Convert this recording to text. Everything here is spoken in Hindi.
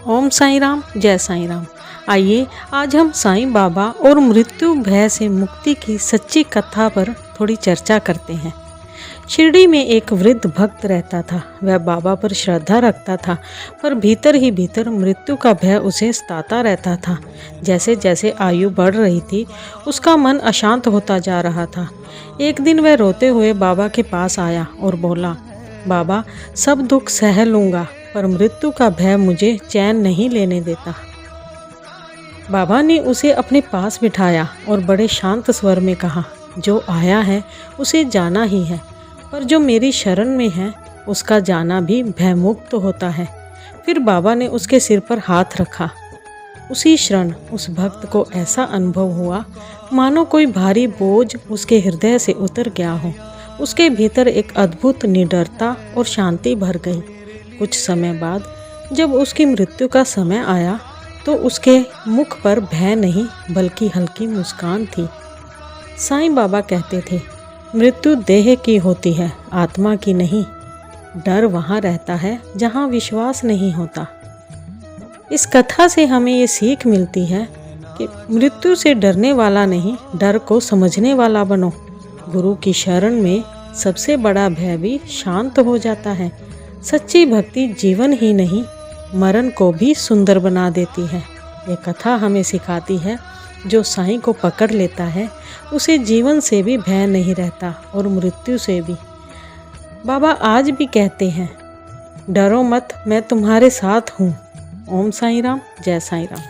ओम साईं राम, जय साईं राम। आइए आज हम साईं बाबा और मृत्यु भय से मुक्ति की सच्ची कथा पर थोड़ी चर्चा करते हैं। शिरडी में एक वृद्ध भक्त रहता था। वह बाबा पर श्रद्धा रखता था, पर भीतर ही भीतर मृत्यु का भय उसे सताता रहता था। जैसे जैसे आयु बढ़ रही थी, उसका मन अशांत होता जा रहा था। एक दिन वह रोते हुए बाबा के पास आया और बोला, बाबा, सब दुख सह लूँगा, पर मृत्यु का भय मुझे चैन नहीं लेने देता। बाबा ने उसे अपने पास बिठाया और बड़े शांत स्वर में कहा, जो आया है उसे जाना ही है, पर जो मेरी शरण में है उसका जाना भी भयमुक्त होता है। फिर बाबा ने उसके सिर पर हाथ रखा। उसी क्षण उस भक्त को ऐसा अनुभव हुआ मानो कोई भारी बोझ उसके हृदय से उतर गया हो। उसके भीतर एक अद्भुत निडरता और शांति भर गई। कुछ समय बाद जब उसकी मृत्यु का समय आया तो उसके मुख पर भय नहीं बल्कि हल्की मुस्कान थी। साईं बाबा कहते थे, मृत्यु देह की होती है, आत्मा की नहीं। डर वहाँ रहता है जहाँ विश्वास नहीं होता। इस कथा से हमें ये सीख मिलती है कि मृत्यु से डरने वाला नहीं, डर को समझने वाला बनो। गुरु की शरण में सबसे बड़ा भय भी शांत हो जाता है। सच्ची भक्ति जीवन ही नहीं, मरण को भी सुंदर बना देती है। ये कथा हमें सिखाती है, जो साईं को पकड़ लेता है उसे जीवन से भी भय नहीं रहता और मृत्यु से भी। बाबा आज भी कहते हैं, डरो मत, मैं तुम्हारे साथ हूँ। ओम साईं राम, जय साईं राम।